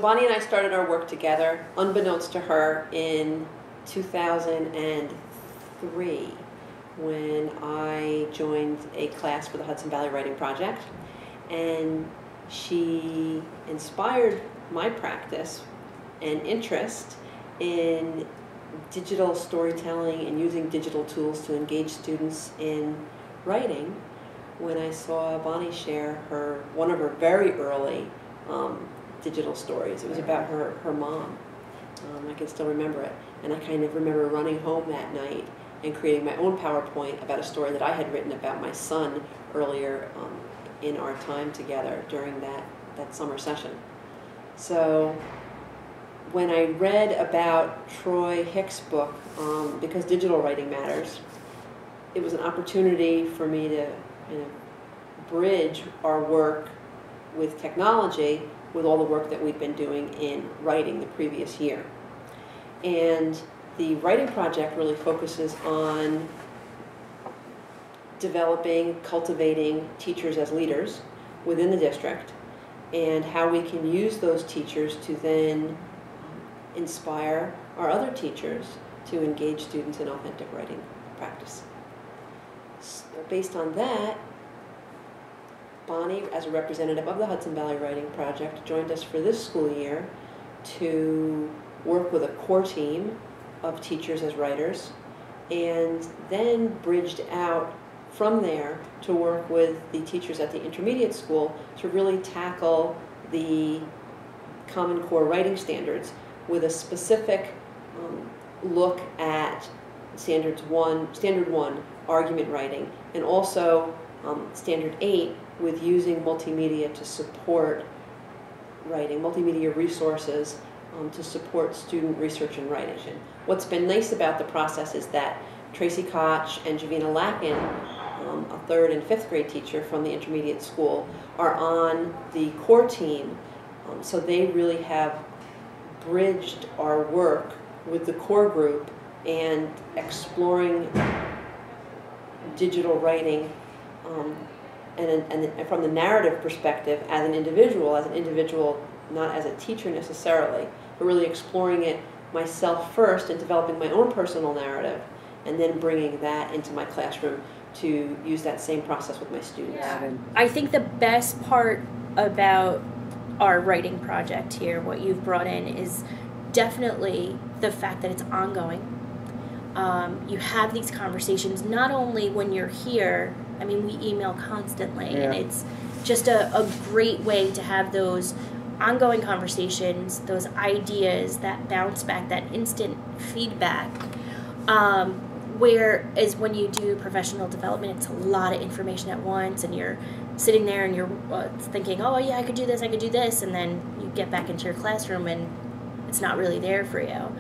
Bonnie and I started our work together, unbeknownst to her, in 2003 when I joined a class for the Hudson Valley Writing Project. And she inspired my practice and interest in digital storytelling and using digital tools to engage students in writing when I saw Bonnie share one of her very early digital stories. It was about her mom. I can still remember it. And I kind of remember running home that night and creating my own PowerPoint about a story that I had written about my son earlier in our time together during that summer session. So when I read about Troy Hick's book, Because Digital Writing Matters, it was an opportunity for me to bridge our work with technology with all the work that we'd been doing in writing the previous year. And the writing project really focuses on developing, cultivating teachers as leaders within the district, and how we can use those teachers to then inspire our other teachers to engage students in authentic writing practice. So based on that, Bonnie, as a representative of the Hudson Valley Writing Project, joined us for this school year to work with a core team of teachers as writers, and then bridged out from there to work with the teachers at the intermediate school to really tackle the Common Core writing standards with a specific look at Standard 1, argument writing, and also Standard 8 with using multimedia to support writing, multimedia resources to support student research and writing. What's been nice about the process is that Tracy Koch and Javina Lacken, a 3rd and 5th grade teacher from the intermediate school, are on the core team, so they really have bridged our work with the core group and exploring digital writing and from the narrative perspective as an individual, not as a teacher necessarily, but really exploring it myself first and developing my own personal narrative, and then bringing that into my classroom to use that same process with my students. Yeah. I think the best part about our writing project here, what you've brought in, is definitely the fact that it's ongoing. You have these conversations not only when you're here, I mean, we email constantly, and it's just a great way to have those ongoing conversations, those ideas, that bounce back, that instant feedback. Whereas when you do professional development, it's a lot of information at once, and you're sitting there and you're thinking, oh yeah, I could do this, and then you get back into your classroom and it's not really there for you.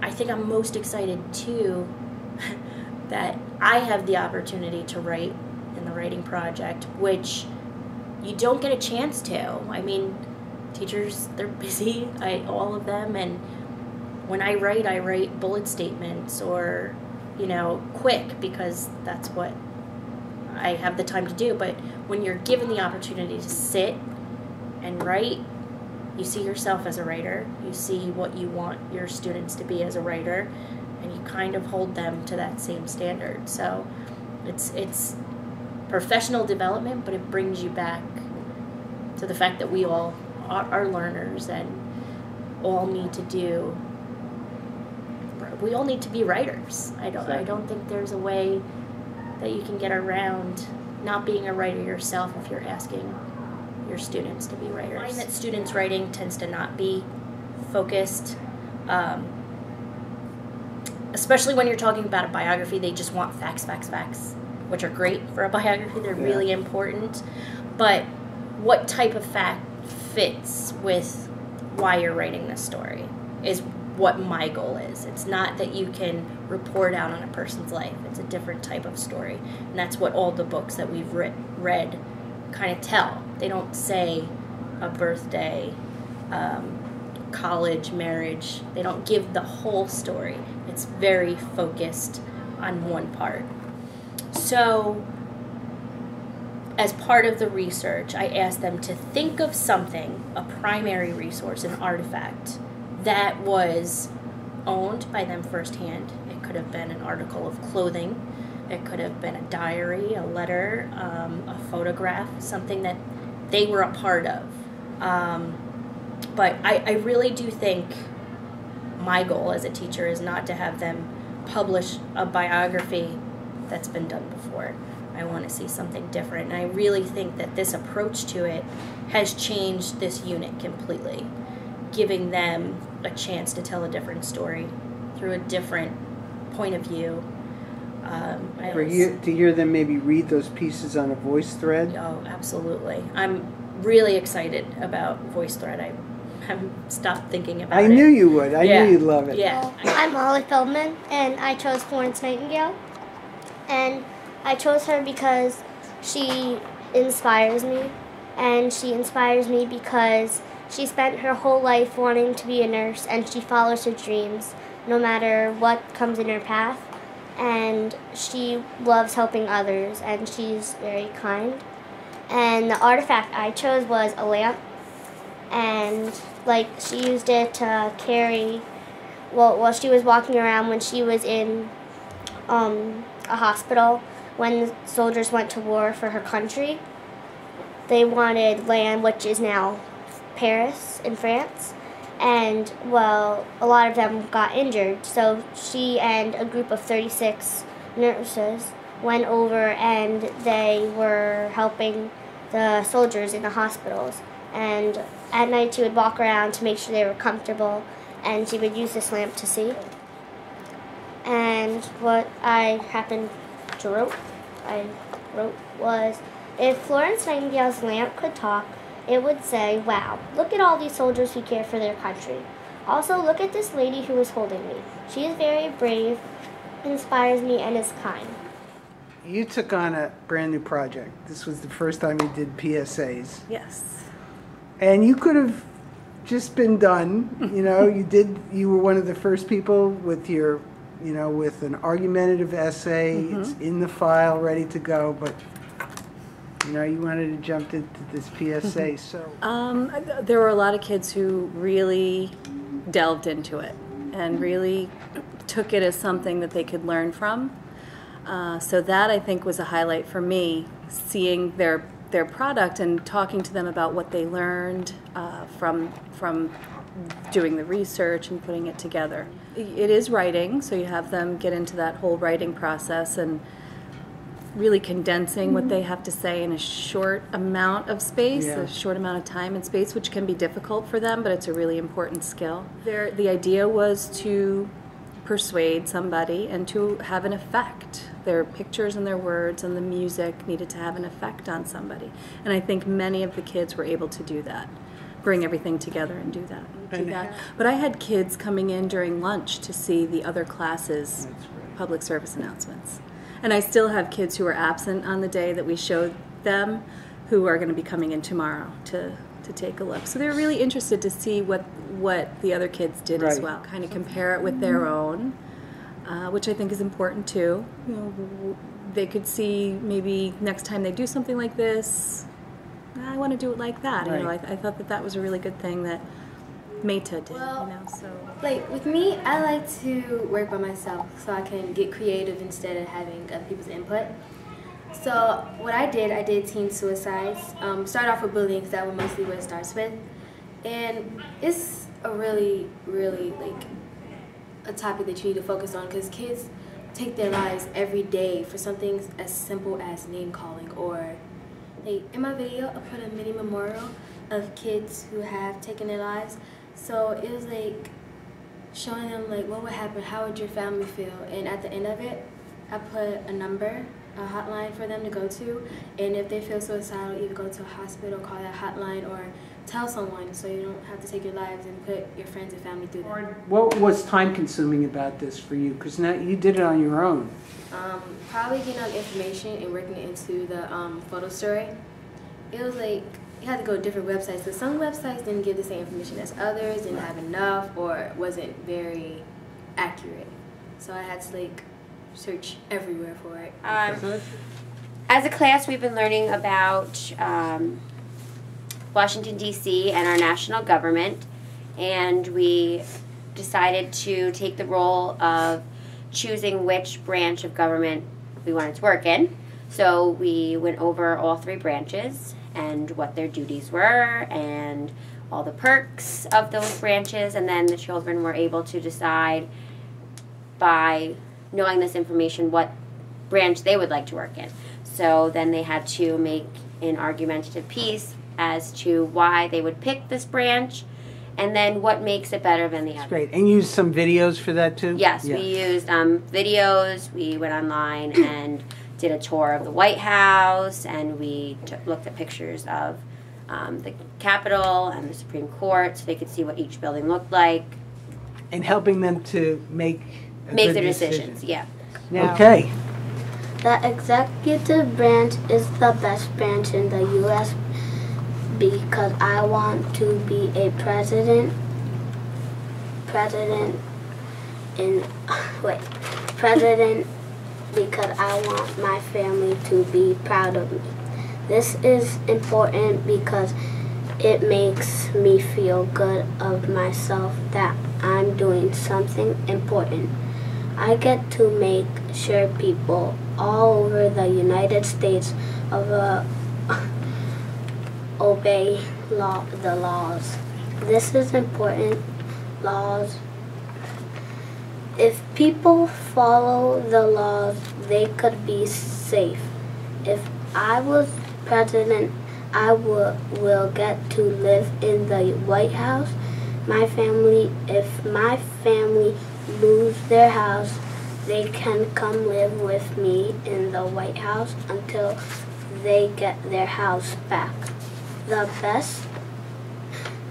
I think I'm most excited too that I have the opportunity to write in the writing project, which you don't get a chance to. I mean, teachers, they're busy, all of them, and when I write bullet statements or, quick, because that's what I have the time to do. But when you're given the opportunity to sit and write, you see yourself as a writer, you see what you want your students to be as a writer, and you kind of hold them to that same standard. So it's professional development, but it brings you back to the fact that we all are learners and all need to be writers. I don't think there's a way that you can get around not being a writer yourself if you're asking your students to be writers. I find that students' writing tends to not be focused, especially when you're talking about a biography. They just want facts, which are great for a biography. They're really important. But what type of fact fits with why you're writing this story is what my goal is. It's not that you can report out on a person's life. It's a different type of story. And that's what all the books that we've read kind of tell. They don't say a birthday, college, marriage. They don't give the whole story. It's very focused on one part. So as part of the research, I asked them to think of something, a primary resource, an artifact, that was owned by them firsthand. It could have been an article of clothing. It could have been a diary, a letter, a photograph, something that they were a part of. But I really do think my goal as a teacher is not to have them publish a biography that's been done before. I want to see something different. And I really think that this approach to it has changed this unit completely, giving them a chance to tell a different story through a different point of view. For you to hear them maybe read those pieces on a voice thread? Oh, absolutely. I'm really excited about VoiceThread. I haven't stopped thinking about it. I knew you would. I knew you'd love it. Yeah. I'm Molly Feldman, and I chose Florence Nightingale. And I chose her because she inspires me. And she inspires me because she spent her whole life wanting to be a nurse, and she follows her dreams no matter what comes in her path. And she loves helping others, and she's very kind. And the artifact I chose was a lamp, and she used it to carry, while she was walking around when she was in a hospital when the soldiers went to war for her country. They wanted land, which is now Paris in France. And, well, a lot of them got injured, so she and a group of 36 nurses went over and they were helping the soldiers in the hospitals. And at night she would walk around to make sure they were comfortable, and she would use this lamp to see. And what I wrote was, if Florence Nightingale's lamp could talk, it would say, wow, look at all these soldiers who care for their country. Also, look at this lady who is holding me. She is very brave, inspires me, and is kind. You took on a brand new project. This was the first time you did PSAs. Yes. And you could have just been done. You were one of the first people with your, with an argumentative essay. Mm-hmm. It's in the file, ready to go, but you wanted to jump into this PSA, so. There were a lot of kids who really delved into it and really took it as something that they could learn from. So that, I think, was a highlight for me, seeing their product and talking to them about what they learned from doing the research and putting it together. It is writing, so you have them get into that whole writing process and really condensing what they have to say in a short amount of space, a short amount of time and space, which can be difficult for them, but it's a really important skill. The idea was to persuade somebody and to have an effect. Their pictures and their words and the music needed to have an effect on somebody. And I think many of the kids were able to do that, bring everything together and do that. But I had kids coming in during lunch to see the other classes' public service announcements. And I still have kids who were absent on the day that we showed them who are going to be coming in tomorrow to take a look. So they're really interested to see what the other kids did as well, kind of compare it with their own, which I think is important too. They could see maybe next time they do something like this, I want to do it like that. Right. I thought that was a really good thing that Meta did. With me, I like to work by myself so I can get creative instead of having other people's input. So what I did teen suicides. Start off with bullying because that was mostly what it starts with. And it's a really, really a topic that you need to focus on because kids take their lives every day for something as simple as name calling, or in my video I put a mini memorial of kids who have taken their lives. So it was showing them what would happen, how would your family feel, and at the end of it I put a number, a hotline for them to go to, and if they feel suicidal, either go to a hospital, call that hotline, or tell someone so you don't have to take your lives and put your friends and family through that. What was time consuming about this for you? Because now you did it on your own. Probably getting out information and working it into the photo story. It was you had to go to different websites. So some websites didn't give the same information as others, didn't have enough, or wasn't very accurate. So I had to search everywhere for it. As a class, we've been learning about Washington, D.C. and our national government, and we decided to take the role of choosing which branch of government we wanted to work in. So we went over all 3 branches and what their duties were and all the perks of those branches, and then the children were able to decide by knowing this information what branch they would like to work in. So then they had to make an argumentative piece as to why they would pick this branch and then what makes it better than the other. Great. And use some videos for that too? Yes, we used videos. We went online and did a tour of the White House, and we looked at pictures of the Capitol and the Supreme Court so they could see what each building looked like. And helping them to make their decisions, yeah. Now, okay. The executive branch is the best branch in the U.S. because I want to be a president because I want my family to be proud of me. This is important because it makes me feel good of myself that I'm doing something important. I get to make sure people all over the United States obey the laws. This is important. Laws. If people follow the laws, they could be safe. If I was president, I will get to live in the White House. If my family lose their house, they can come live with me in the White House until they get their house back. The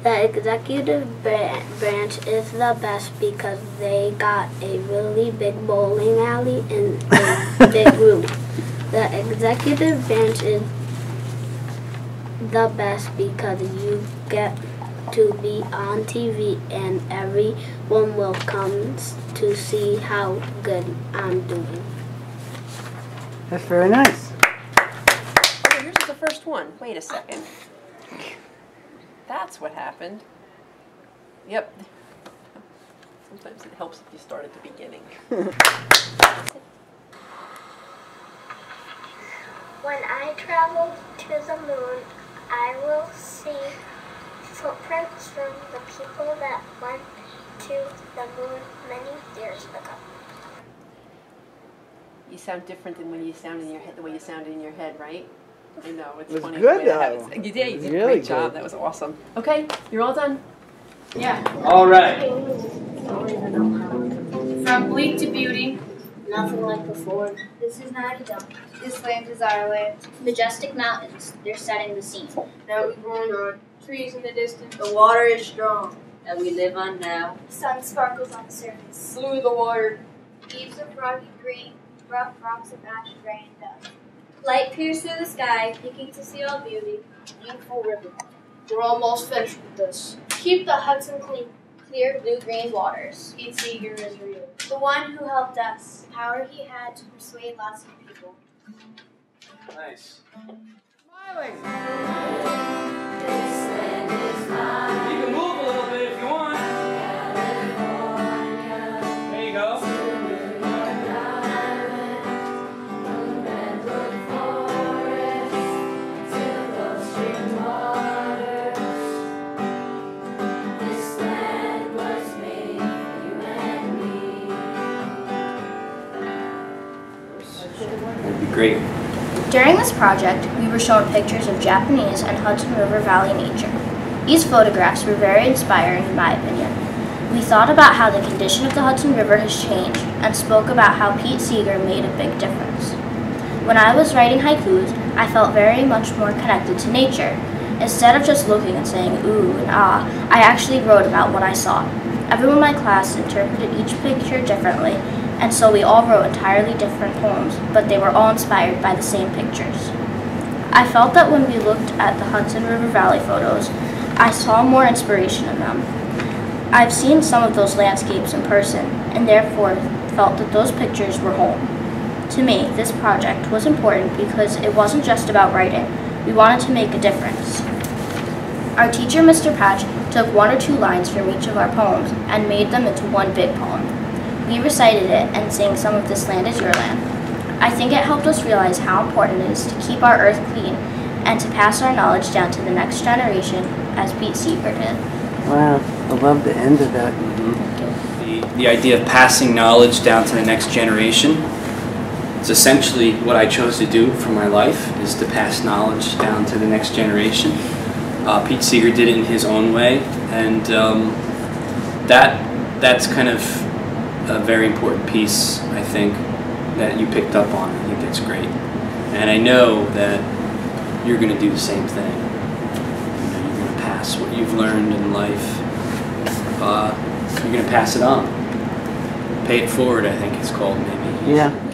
executive branch is the best because they got a really big bowling alley and a big room. The executive branch is the best because you get to be on TV and everyone will come to see how good I'm doing. That's very nice. Oh, yours is the first one. Wait a second. That's what happened. Yep. Sometimes it helps if you start at the beginning. When I travel to the moon, I will see footprints from the people that went to the moon many years ago. You sound different than when you sound in your head, the way you sounded in your head, right? I know, it's It was funny. good, the way that though. happens. You did, you did a Really great job. good. That was awesome. Okay, you're all done? Yeah. All right. From bleak to beauty. Nothing like before. This is not a dump. This land is our land. Majestic mountains, they're setting the scene. Now we growing on trees in the distance. The water is strong, and we live on now. The sun sparkles on the surface. Blue of the water. Leaves of rocky green, rough rocks of ash gray and dust. Light peers through the sky, peeking to see all beauty. Beautiful river. We're almost finished with this. Keep the Hudson clean. Clear blue-green waters. Pete Seeger is real. The one who helped us. The power he had to persuade lots of people. Nice. Smiling. You can move a little bit if you want. There you go. That'd be great. During this project, we were shown pictures of Japanese and Hudson River Valley nature. These photographs were very inspiring in my opinion. We thought about how the condition of the Hudson River has changed and spoke about how Pete Seeger made a big difference. When I was writing haikus, I felt very much more connected to nature. Instead of just looking and saying ooh and ah, I actually wrote about what I saw. Everyone in my class interpreted each picture differently, and so we all wrote entirely different poems, but they were all inspired by the same pictures. I felt that when we looked at the Hudson River Valley photos, I saw more inspiration in them. I've seen some of those landscapes in person, and therefore felt that those pictures were home. To me, this project was important because it wasn't just about writing. We wanted to make a difference. Our teacher, Mr. Patch, took 1 or 2 lines from each of our poems and made them into one big poem. We recited it and sang some of This Land Is Your Land. I think it helped us realize how important it is to keep our earth clean and to pass our knowledge down to the next generation, as Pete Seeger did. Wow, I love the end of that. The idea of passing knowledge down to the next generation, it's essentially what I chose to do for my life, is to pass knowledge down to the next generation. Pete Seeger did it in his own way, and that's kind of a very important piece, I think, that you picked up on. I think that's great. And I know that you're going to do the same thing. You know, you're going to pass what you've learned in life. You're going to pass it on. Pay it forward, I think it's called, maybe. Yeah.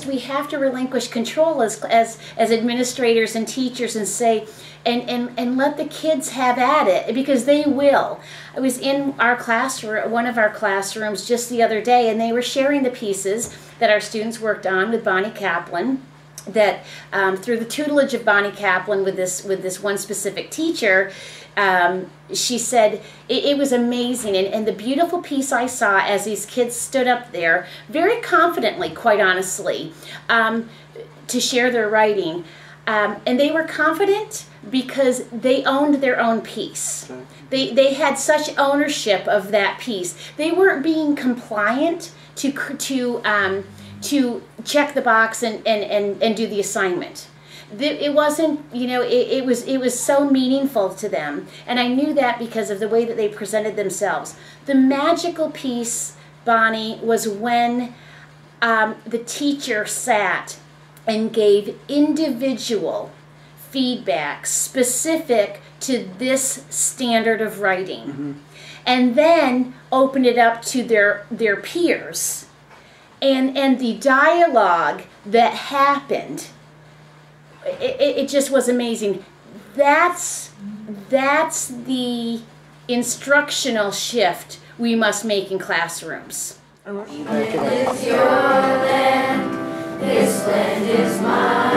We have to relinquish control as administrators and teachers and say, and let the kids have at it, because they will. I was in our classroom, one of our classrooms just the other day, and they were sharing the pieces that our students worked on with Bonnie Kaplan, that through the tutelage of Bonnie Kaplan with this one specific teacher, she said it was amazing, and the beautiful piece I saw as these kids stood up there very confidently, quite honestly, to share their writing, and they were confident because they owned their own piece. They had such ownership of that piece. They weren't being compliant to check the box and do the assignment. It wasn't, you know, it was so meaningful to them, and I knew that because of the way that they presented themselves. The magical piece, Bonnie, was when the teacher sat and gave individual feedback specific to this standard of writing, and then opened it up to their peers, and the dialogue that happened. It just was amazing. That's the instructional shift we must make in classrooms. It is your land, this land is mine.